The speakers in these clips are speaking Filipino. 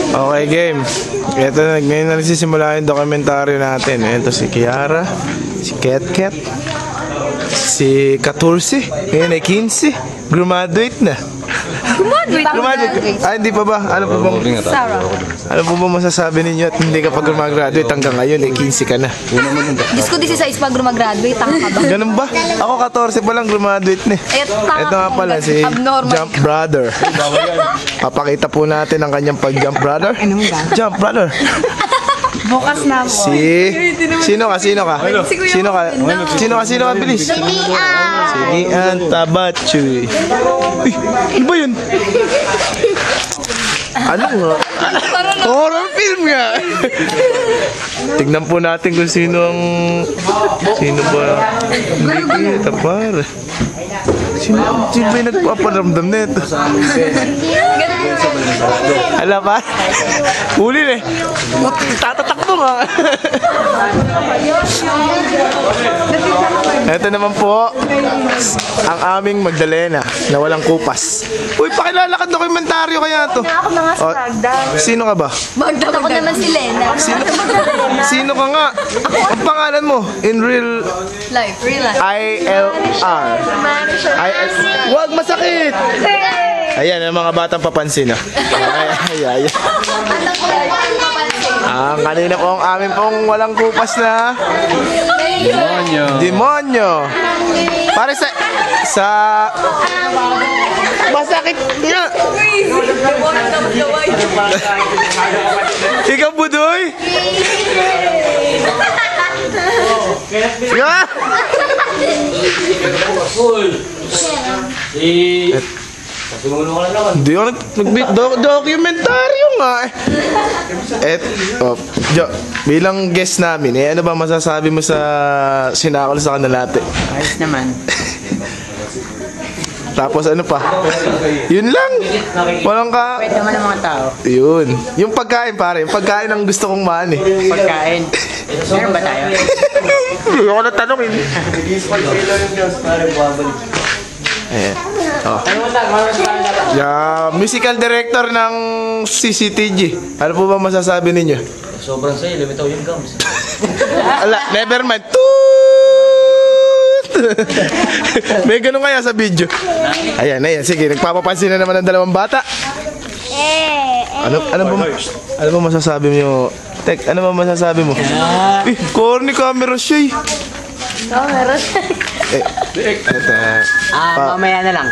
Okay, game. Ito na, ngayon na nagsisimula yung dokumentaryo natin. Ito si Kiara, si Ket, si 14, ngayon ay 15. Graduate na. Graduate? Ah, hindi pa ba? Ano pa bang ano po ba masasabi ninyo at hindi ka pa gumagraduate hanggang ngayon, eh 15 ka na? Diyos ko, 16 pa gumagraduate, tanga ka ba? Ganun ba? Ako 14 pa lang graduate na. Ito nga pala si Jump Brother. Papakita po natin ang kanyang pag-Jump Brother. Jump Brother. Bukas na ako. Sino ka? Bilis. Si Nian Tabachoy. Uy, ano ba yun? Ano nga? Horror film nga. Tignan po natin kung sino ba? Hindi tapar. Sino ba yung nagpaparamdam nito? Alam ba? Huli eh. Tatatakbo nga. Ito naman po ang aming Magdalena na walang kupas. Uy, pakilala ka dokumentaryo kaya to. Ako mga sa Magda. Sino ka ba? Magda ko naman si Lena. Sino ka nga? Ang pangalan mo in real Life, real life. ILR. Wag masakit. Ayan ang mga batang papansin ah. Ay. Ang kanina pong amin pong walang kupas na Demonyo. Para sa masakit nga. Ikaw Budoy? Ya. Hindi ako dokumentaryo nga eh. Bilang guest namin ano ba masasabi mo sa sinakol sa kanila ate? Ayos naman. Tapos ano pa? Yun lang. Walang ka. Pwede naman ang mga tao. Yun. Yung pagkain pare. Yung pagkain ang gusto kong maan eh. Pagkain. Meron ba tayo? Hindi ako natanongin. Ayan. Oh. Musical director ng CCTG. Ano po ba masasabi ninyo? Sobrang sa'yo. Lumitaw yung gums. Ala, never mind. May ganun kaya sa video. Ayan. Sige, nagpapapansin na naman ng dalawang bata. Ano ba masasabi mo? Tek, ano ba masasabi mo? Corny camera siya. Mamaya na lang.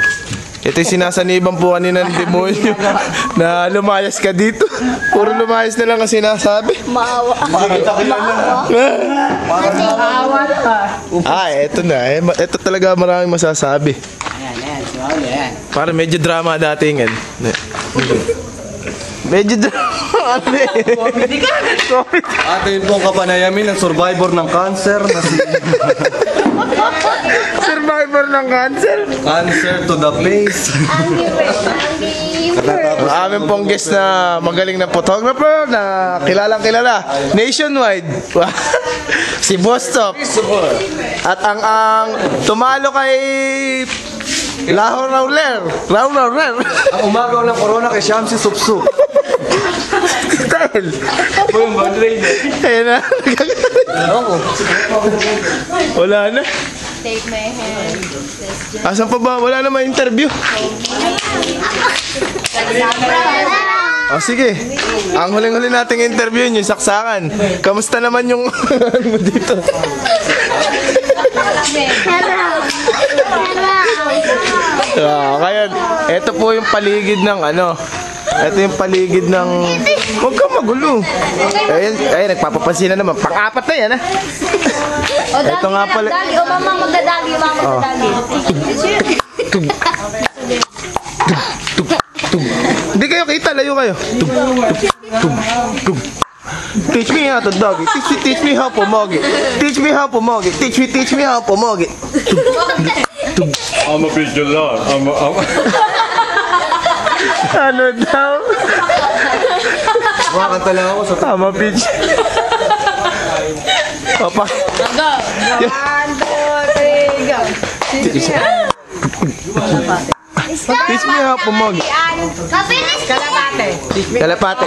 Ito yung sinasaniban po kanina ng demonyo na lumayas ka dito. Puro lumayas na lang ang sinasabi. Maawa. Eto na. Ito talaga maraming masasabi. Ayan. Para medyo drama dating. Medyo drama. Atin pong kapanayamin ng survivor ng cancer na si... Survivor ng cancer. Cancer to the face. Ang aming pong guest na magaling na photographer na kilalang kilala nationwide. Si Bostop. At ang tumalo kay Rauler. Ang umagaw ng corona kay Shamsi Supsup. Style. Ayan na. Wala na. Take my hand. Asan pa ba? Wala na may interview. O sige. Ang huling-huli nating interview yung saksakan. Kamusta naman yung ano mo dito? Kaya ito po yung paligid ng ito yung paligid ng... Huwag ka magulo. Ayun, nagpapapansin na naman. Pang-apat na yan, ha? Ito nga pala. O mama, magdadagi. Hindi kayo kita, layo kayo. Teach me how to doggy. Teach me how pomogi. Teach me how pomogi. Teach me how pomogi. I'm a visual lord. Ano daw? Kumakanta lang ako sa Tama, bitch. Papa. Go. 1, 2, 3, go. Teach me how pomogi. Kalapate. Kalapate.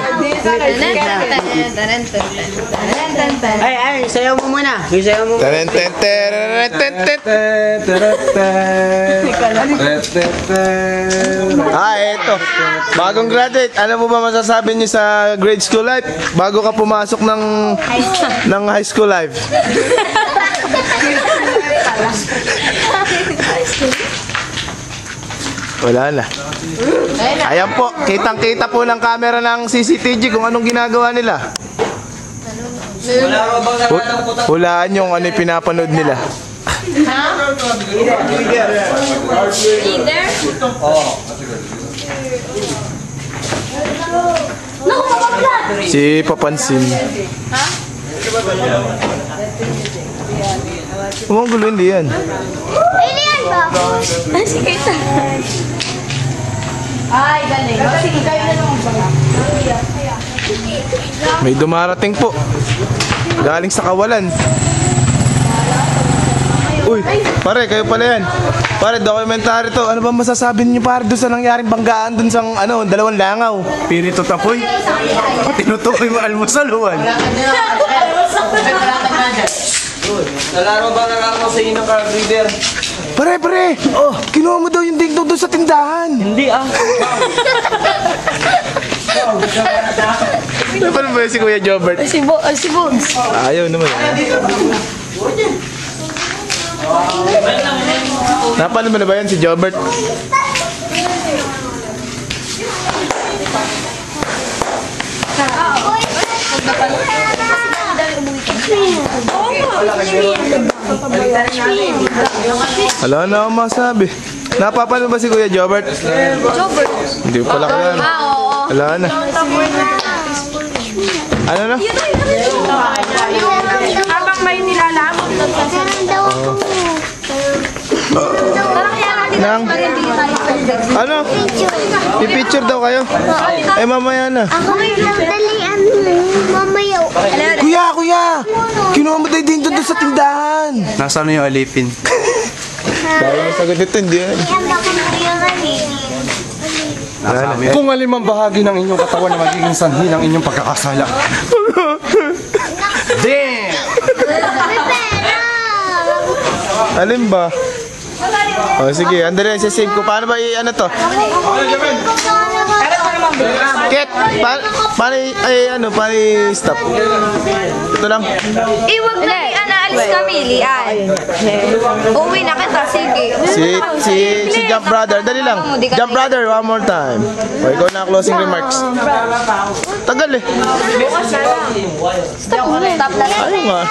Ay, sayaw mo muna. Sayaw mo muna. Tenen, ten, teren, ten, ten. Eto. Bagong graduate. Ano mo ba masasabi niyo sa grade school life? Bago ka pumasok ng high school life. Wala na. Ayan po, kitang-kita po ng camera ng CCTV kung anong ginagawa nila. Hulaan yung ano yung pinapanood nila. Si Papansin. Umang gulo, hindi yan. Ay, galing. Sige, kayo na naman ba? May dumarating po. Galing sa Kawalan. Uy, pare, kayo pala yan. Pare, documentary to. Ano ba masasabi niyo pare doon sa nangyaring banggaan doon sa dalawang langaw? Pirito tapoy. Tinutukoy mo almusaluan. Nalaro ba nakakaw sa inyo car breeder? Pare, oh, kinuha mo daw yung dingdong doon sa tindahan. Hindi ah. Paano ba si Kuya Jobert? Si Bones. Ayaw naman. Napano mo na ba yan si Jobert? Wala na akong masabi. Napapano ba si Kuya Jobert? Hindi ko pala kaya. Wala na. Ano na? Habang may nilalamot. Nang? Ano? Pipicture daw kayo? Eh mamaya na. Ako may sandalian mamaya. Kuya! Kinuha mo tayo din doon sa tindahan. Nasaan yung alipin? Dahil mo sagot ito, hindi yan. Kung alimang bahagi ng inyong katawan na magiging sanhi ng inyong pagkakasala. Damn! Alin ba? O sige, andali, sasave ko. Paano ba ano to? Ket, paano stop? Ito lang. Iwag na anaalis kami, Lian. Uwi na kita, sige. Si Jump Brother, dali lang. Jump Brother, one more time. O, ikaw na closing remarks. Tagal eh. Stop na. Ano nga?